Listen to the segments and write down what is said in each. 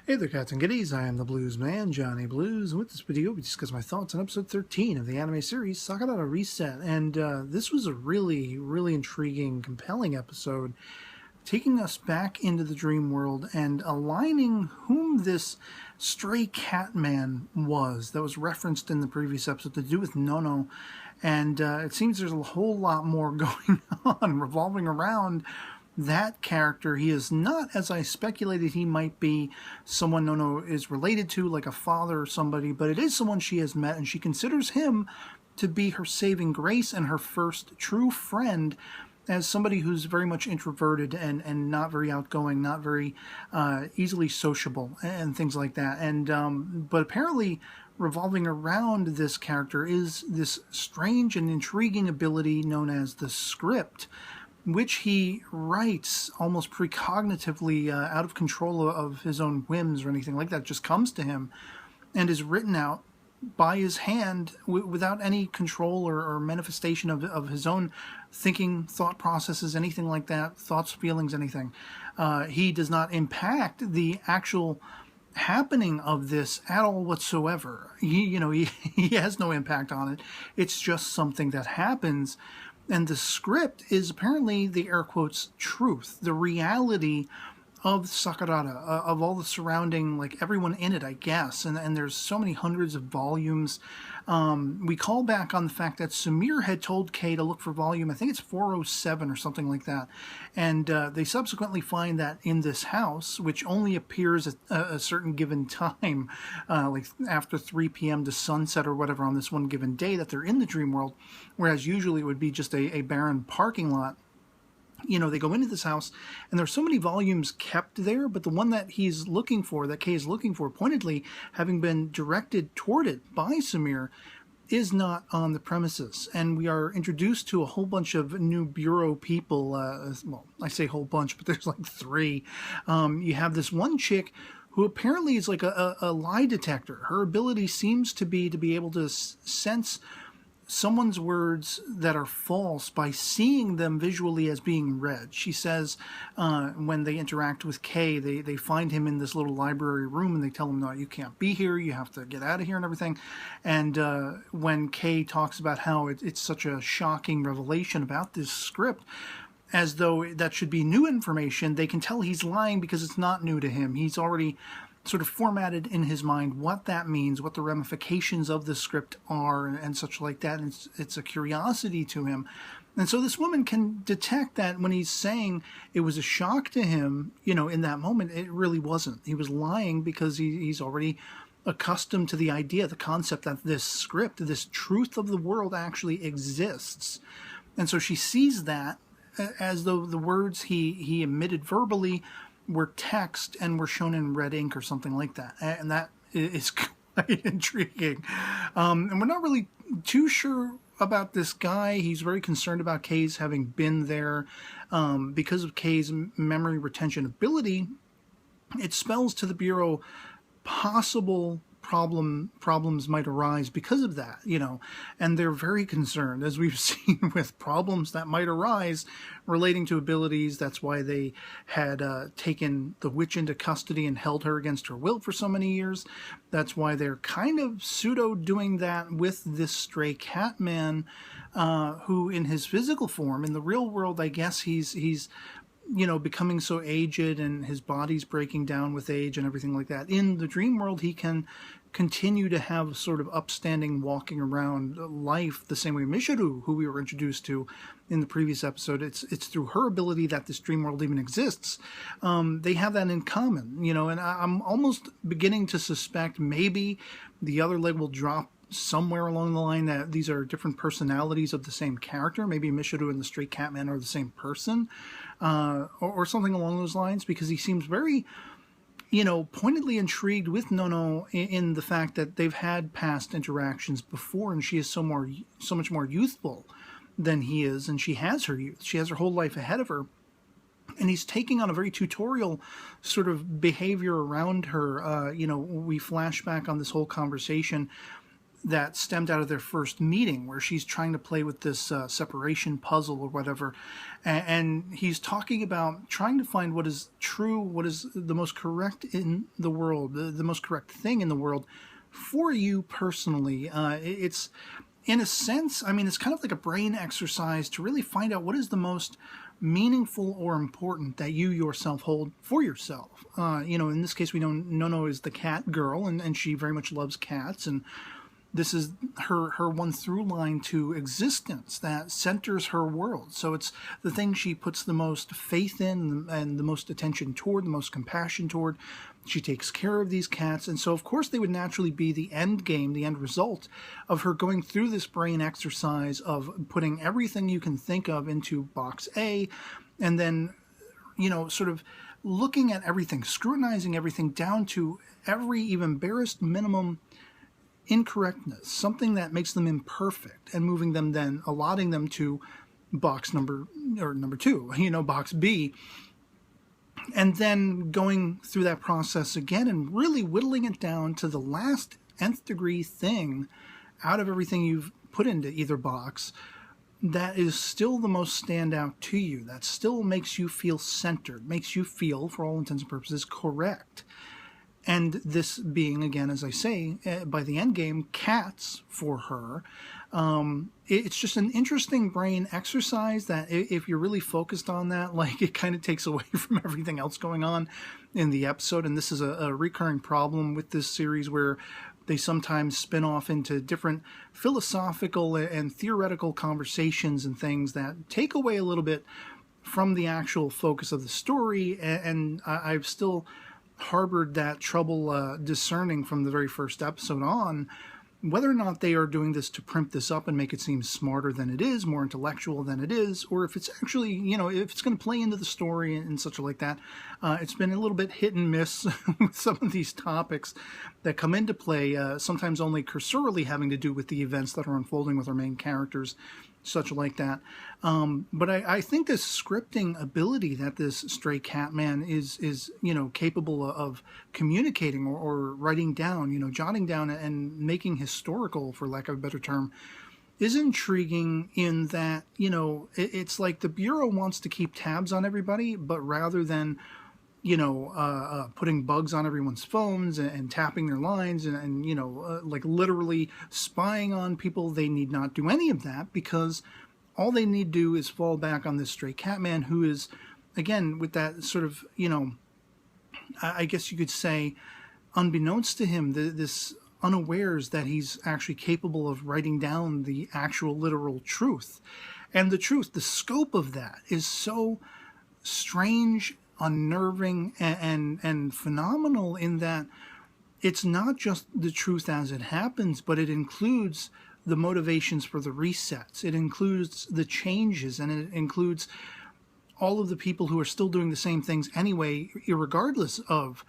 Hey there, cats and kitties. I am the Blues Man, Johnny Blues, and with this video, we discuss my thoughts on episode 13 of the anime series Sakurada Reset. And this was a really, really intriguing, compelling episode, taking us back into the dream world and aligning whom this stray cat man was that was referenced in the previous episode to do with Nono. And it seems there's a whole lot more going on revolving around that character. He is not, as I speculated he might be, someone Nono is related to, like a father or somebody, but it is someone she has met, and she considers him to be her saving grace and her first true friend, as somebody who's very much introverted and not very outgoing, not very easily sociable, and things like that. And but apparently revolving around this character is this strange and intriguing ability known as the script, which he writes almost precognitively, out of control of his own whims or anything like that. It just comes to him and is written out by his hand without any control or manifestation of his own thinking, thought processes, anything like that, thoughts, feelings, anything. He does not impact the actual happening of this at all whatsoever. He has no impact on it. It's just something that happens. And the script is apparently the air quotes truth, the reality of Sakurada, of all the surrounding, like everyone in it, I guess. And there's so many hundreds of volumes. We call back on the fact that Samir had told Kay to look for volume, I think it's 407 or something like that. And they subsequently find that in this house, which only appears at a certain given time, like after 3 p.m. to sunset or whatever on this one given day that they're in the dream world, whereas usually it would be just a barren parking lot. They go into this house, and there's so many volumes kept there, but the one that he's looking for, that Kay is looking for, pointedly having been directed toward it by Samir, is not on the premises. And we are introduced to a whole bunch of new bureau people. Well, I say whole bunch, but there's like 3. You have this one chick who apparently is like a lie detector. Her ability seems to be able to sense someone's words that are false by seeing them visually as being read. She says when they interact with Kay, they find him in this little library room and they tell him, no, you can't be here, you have to get out of here and everything. And when Kay talks about how it's such a shocking revelation about this script, as though that should be new information, they can tell he's lying because it's not new to him. He's already sort of formatted in his mind what that means, what the ramifications of the script are, and such like that. And it's a curiosity to him. And so this woman can detect that when he's saying it was a shock to him, in that moment, it really wasn't. He was lying because he's already accustomed to the idea, the concept that this script, this truth of the world actually exists. And so she sees that as though the words he emitted verbally were text and were shown in red ink or something like that. And that is quite intriguing. And we're not really too sure about this guy. He's very concerned about Kay's having been there. Because of Kay's memory retention ability, it spells to the Bureau possible problems might arise because of that, and they're very concerned, as we've seen, with problems that might arise relating to abilities. That's why they had taken the witch into custody and held her against her will for so many years. That's why they're kind of pseudo doing that with this stray cat man, who in his physical form, in the real world, I guess he's becoming so aged and his body's breaking down with age and everything like that. In the dream world, he can continue to have sort of upstanding, walking around life the same way Mishiru, who we were introduced to in the previous episode. It's through her ability that this dream world even exists. They have that in common, and I'm almost beginning to suspect maybe the other leg will drop somewhere along the line, that these are different personalities of the same character. Maybe Mishiru and the Stray Catman are the same person, or something along those lines, because he seems very, pointedly intrigued with Nono in the fact that they've had past interactions before, and she is so much more youthful than he is, and she has her youth. She has her whole life ahead of her. And he's taking on a very tutorial sort of behavior around her. We flash back on this whole conversation that stemmed out of their first meeting, where she's trying to play with this separation puzzle or whatever, and he's talking about trying to find what is true, what is the most correct in the world, the most correct thing in the world for you personally. It's, in a sense, I mean, it's kind of like a brain exercise to really find out what is the most meaningful or important that you yourself hold for yourself. In this case, we know Nono is the cat girl, and she very much loves cats, and this is her one through line to existence that centers her world. So it's the thing she puts the most faith in and the most attention toward, the most compassion toward. She takes care of these cats. And so, of course, they would naturally be the end game, the end result of her going through this brain exercise of putting everything you can think of into box A, and then, sort of looking at everything, scrutinizing everything down to every even barest minimum incorrectness, something that makes them imperfect, and moving them, then allotting them to box number 2, box B, and then going through that process again and really whittling it down to the last nth degree thing out of everything you've put into either box that is still the most standout to you, that still makes you feel centered, makes you feel, for all intents and purposes, correct. And this being, again, as I say, by the end game, cats for her. It's just an interesting brain exercise that if you're really focused on that, like, it kind of takes away from everything else going on in the episode. And this is a recurring problem with this series, where they sometimes spin off into different philosophical and theoretical conversations and things that take away a little bit from the actual focus of the story. And I've still harbored that trouble discerning from the very first episode on whether or not they are doing this to primp this up and make it seem smarter than it is, more intellectual than it is, or if it's actually, if it's going to play into the story and such like that. It's been a little bit hit and miss with some of these topics that come into play, sometimes only cursorily having to do with the events that are unfolding with our main characters, such like that. But I think this scripting ability that this stray cat man is capable of communicating or writing down, jotting down and making historical, for lack of a better term, is intriguing in that, it's like the Bureau wants to keep tabs on everybody, but rather than putting bugs on everyone's phones and tapping their lines and like literally spying on people, they need not do any of that, because all they need to do is fall back on this stray cat man, who is, again, with that sort of, I guess you could say, unbeknownst to him, this unawares that he's actually capable of writing down the actual literal truth. And the truth, the scope of that is so strange, unnerving, and phenomenal, in that it's not just the truth as it happens, but it includes the motivations for the resets. It includes the changes, and it includes all of the people who are still doing the same things anyway, irregardless of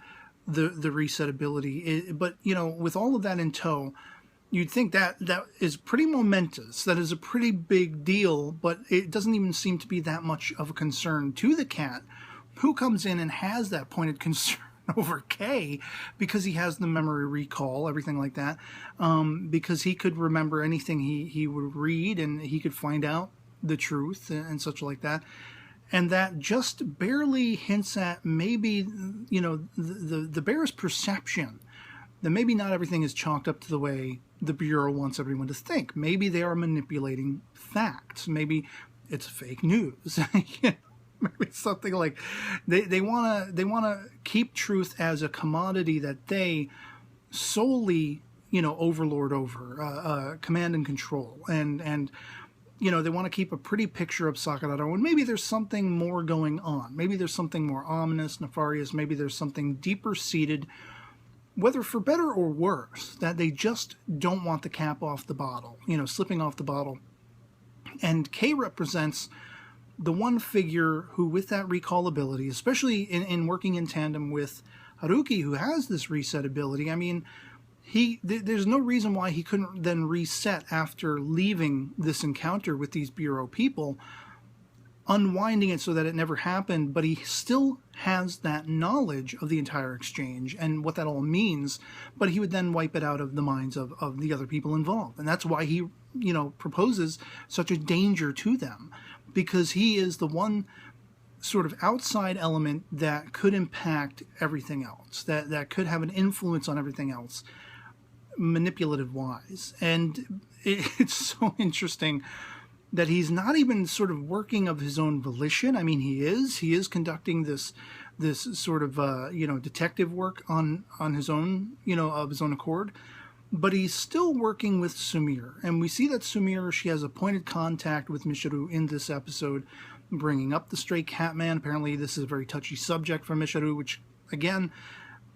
the reset ability. But with all of that in tow, you'd think that is pretty momentous. That is a pretty big deal, but it doesn't even seem to be that much of a concern to the cat, who comes in and has that pointed concern over K, because he has the memory recall, everything like that, because he could remember anything he would read, and he could find out the truth and such like that. And that just barely hints at maybe, the barest perception that maybe not everything is chalked up to the way the Bureau wants everyone to think. Maybe they are manipulating facts. Maybe it's fake news. Maybe something like they want to keep truth as a commodity that they solely overlord over, command and control, and they want to keep a pretty picture of Sakurada, and maybe there's something more going on. Maybe there's something more ominous, nefarious. Maybe there's something deeper seated, whether for better or worse, that they just don't want the cap off the bottle, slipping off the bottle. And K represents the one figure who, with that recall ability, especially in working in tandem with Haruki, who has this reset ability, I mean, there's no reason why he couldn't then reset after leaving this encounter with these Bureau people, unwinding it so that it never happened, but he still has that knowledge of the entire exchange and what that all means, but he would then wipe it out of the minds of the other people involved. And that's why he, proposes such a danger to them, because he is the one sort of outside element that could impact everything else, that could have an influence on everything else, manipulative wise. And it's so interesting that he's not even sort of working of his own volition. I mean, he is conducting this sort of detective work on his own, of his own accord, but he's still working with Sumire. And we see that Sumire, she has a pointed contact with Michiru in this episode, bringing up the stray cat man. Apparently this is a very touchy subject for Michiru, which, again,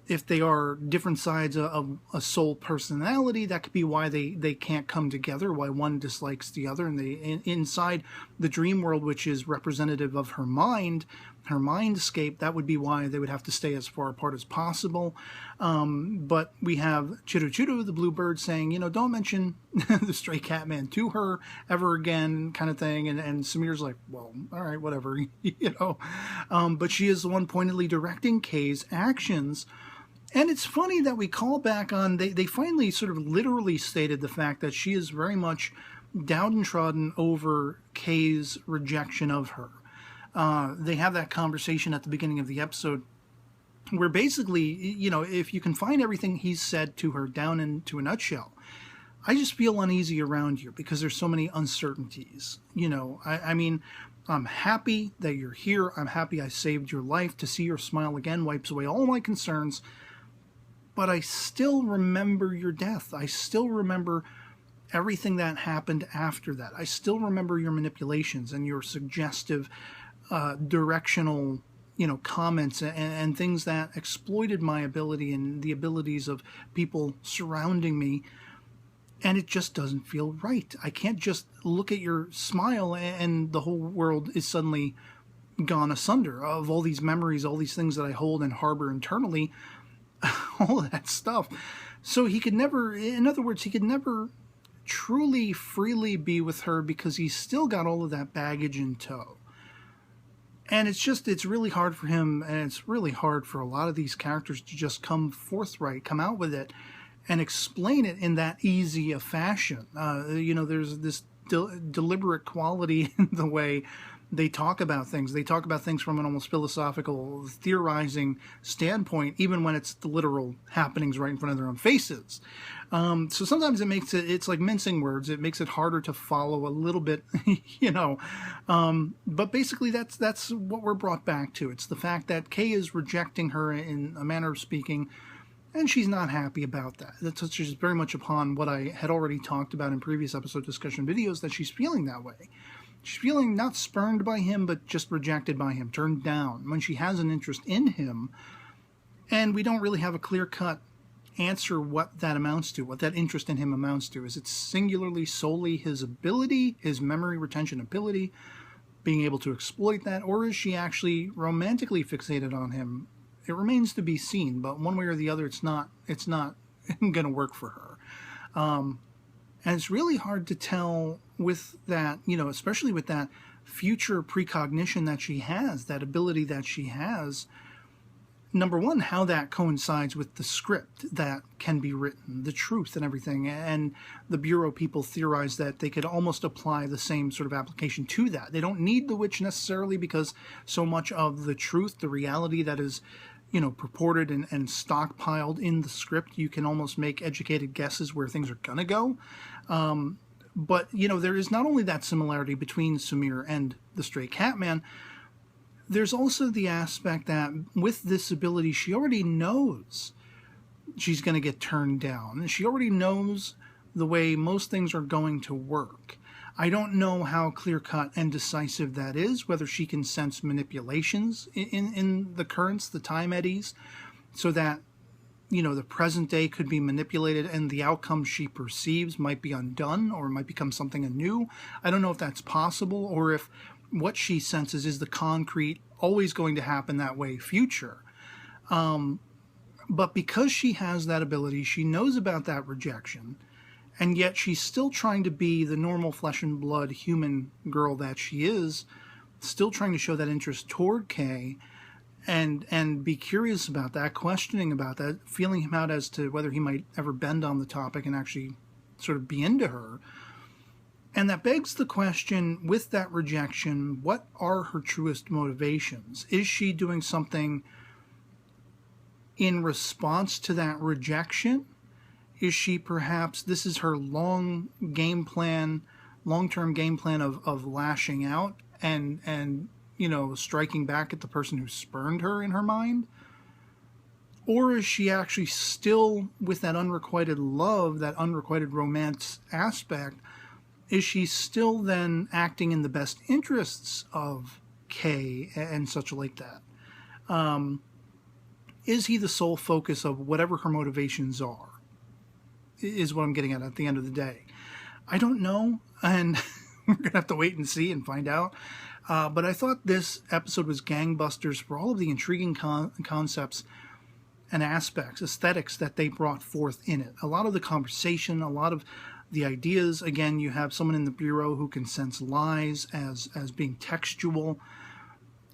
if they are different sides of a soul personality, that could be why they can't come together, why one dislikes the other. And they inside the dream world, which is representative of her mindscape, that would be why they would have to stay as far apart as possible. But we have Chiru, the bluebird, saying, don't mention the stray cat man to her ever again, kind of thing. And Samire's like, well, all right, whatever, But she is the one pointedly directing Kay's actions. And it's funny that we call back on, they finally sort of literally stated the fact that she is very much downtrodden over Kay's rejection of her. They have that conversation at the beginning of the episode where basically, if you can find everything he's said to her down into a nutshell, I just feel uneasy around you because there's so many uncertainties. I mean, I'm happy that you're here. I'm happy I saved your life. To see your smile again wipes away all my concerns. But I still remember your death. I still remember everything that happened after that. I still remember your manipulations and your suggestive, directional, comments and things that exploited my ability and the abilities of people surrounding me. And it just doesn't feel right. I can't just look at your smile and the whole world is suddenly gone asunder of all these memories, all these things that I hold and harbor internally. All that stuff. So he could never, in other words, he could never truly freely be with her because he's still got all of that baggage in tow. And it's really hard for him, and it's really hard for a lot of these characters to just come forthright, come out with it, and explain it in that easy a fashion. There's this deliberate quality in the way they talk about things. They talk about things from an almost philosophical, theorizing standpoint, even when it's the literal happenings right in front of their own faces. So sometimes it's like mincing words. It makes it harder to follow a little bit, But basically that's what we're brought back to. It's the fact that Kay is rejecting her in a manner of speaking, and she's not happy about that. That touches very much upon what I had already talked about in previous episode discussion videos, that she's feeling that way. She's feeling not spurned by him, but just rejected by him, turned down, when she has an interest in him. And we don't really have a clear-cut answer what that amounts to, what that interest in him amounts to. Is it singularly, solely his ability, his memory retention ability, being able to exploit that, or is she actually romantically fixated on him? It remains to be seen, but one way or the other, it's not going to work for her. And it's really hard to tell with that, especially with that future precognition that she has, that ability that she has. Number one, how that coincides with the script that can be written, the truth and everything. And the Bureau people theorize that they could almost apply the same sort of application to that. They don't need the witch necessarily, because so much of the truth, the reality that is, purported and stockpiled in the script, you can almost make educated guesses where things are going to go. But, there is not only that similarity between Sumire and the stray cat man, there's also the aspect that with this ability, she already knows she's going to get turned down. She already knows the way most things are going to work. I don't know how clear-cut and decisive that is, whether she can sense manipulations in the currents, the time eddies, so that, the present day could be manipulated and the outcome she perceives might be undone or might become something anew. I don't know if that's possible, or if what she senses is the concrete, always going to happen that way future. But because she has that ability, she knows about that rejection, and yet she's still trying to be the normal flesh and blood human girl that she is, still trying to show that interest toward Kay. and be curious about that, questioning about that, feeling him out as to whether he might ever bend on the topic and actually sort of be into her. And that begs the question, with that rejection, what are her truest motivations? Is she doing something in response to that rejection? Is she perhaps, this is her long-term game plan of lashing out and striking back at the person who spurned her in her mind? Or is she actually still, with that unrequited love, that unrequited romance aspect, is she still then acting in the best interests of Kay and such like that? Is he the sole focus of whatever her motivations are? Is what I'm getting at the end of the day. I don't know, and we're going to have to wait and see and find out. But I thought this episode was gangbusters for all of the intriguing concepts and aspects, aesthetics that they brought forth in it. A lot of the conversation, a lot of the ideas. Again, you have someone in the Bureau who can sense lies as being textual,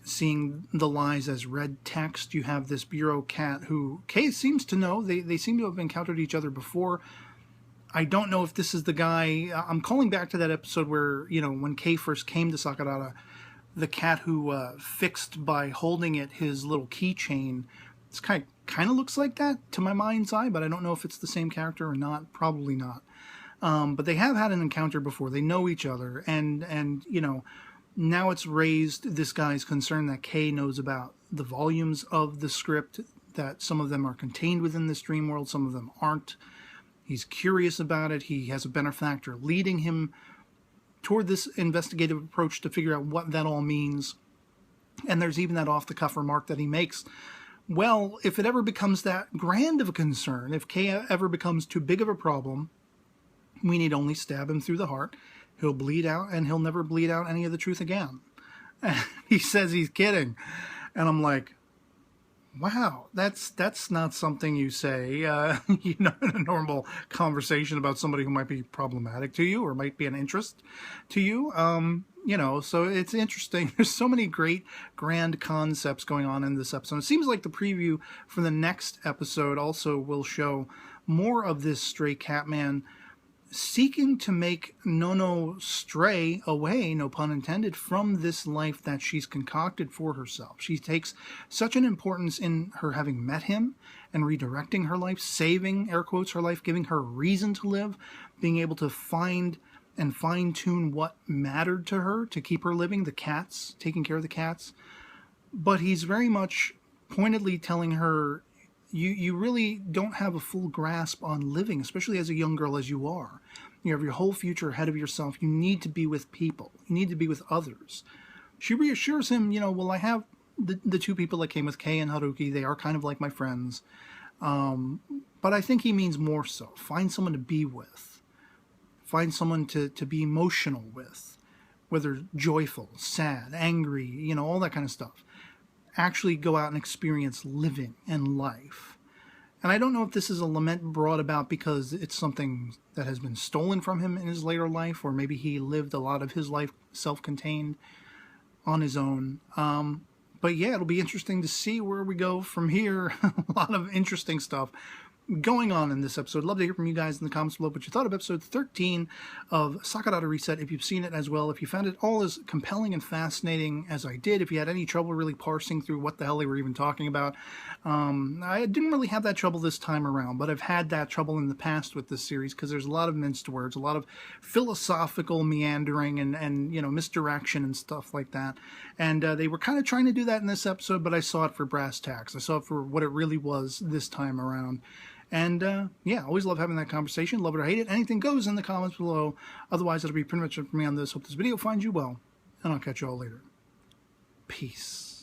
seeing the lies as red text. You have this Bureau cat who Kay seems to know. They seem to have encountered each other before. I don't know if this is the guy. I'm calling back to that episode where, when Kay first came to Sakurada, the cat who fixed by holding it his little keychain. It's kind of looks like that to my mind's eye, but I don't know if it's the same character or not. Probably not. But they have had an encounter before. They know each other, and now it's raised this guy's concern that Kay knows about the volumes of the script, that some of them are contained within this dream world, some of them aren't. He's curious about it. He has a benefactor leading him toward this investigative approach to figure out what that all means. And there's even that off-the-cuff remark that he makes. Well, if it ever becomes that grand of a concern, if Kay ever becomes too big of a problem, we need only stab him through the heart. He'll bleed out, and he'll never bleed out any of the truth again. He says he's kidding. And I'm like, wow, that's not something you say, in a normal conversation about somebody who might be problematic to you or might be an interest to you. So it's interesting. There's so many great grand concepts going on in this episode. It seems like the preview for the next episode also will show more of this stray cat man seeking to make Nono stray away, no pun intended, from this life that she's concocted for herself. She takes such an importance in her having met him and redirecting her life, saving, air quotes, her life, giving her a reason to live, being able to find and fine-tune what mattered to her to keep her living, the cats, taking care of the cats. But he's very much pointedly telling her, you really don't have a full grasp on living, especially as a young girl as you are. You have your whole future ahead of yourself. You need to be with people. You need to be with others. She reassures him, well, I have the two people that came with Kay and Haruki. They are kind of like my friends. But I think he means more so. Find someone to be with. Find someone to be emotional with. Whether joyful, sad, angry, all that kind of stuff. Actually go out and experience living and life. And I don't know if this is a lament brought about because it's something that has been stolen from him in his later life, or maybe he lived a lot of his life self-contained on his own. But yeah, it'll be interesting to see where we go from here. A lot of interesting stuff going on in this episode. Love to hear from you guys in the comments below what you thought of episode 13 of Sakurada Reset, if you've seen it as well, if you found it all as compelling and fascinating as I did, if you had any trouble really parsing through what the hell they were even talking about. I didn't really have that trouble this time around, but I've had that trouble in the past with this series because there's a lot of minced words, a lot of philosophical meandering and misdirection and stuff like that. And they were kind of trying to do that in this episode, but I saw it for brass tacks. I saw it for what it really was this time around. And, yeah, always love having that conversation. Love it or hate it. Anything goes in the comments below. Otherwise, that'll be pretty much it for me on this. Hope this video finds you well, and I'll catch you all later. Peace.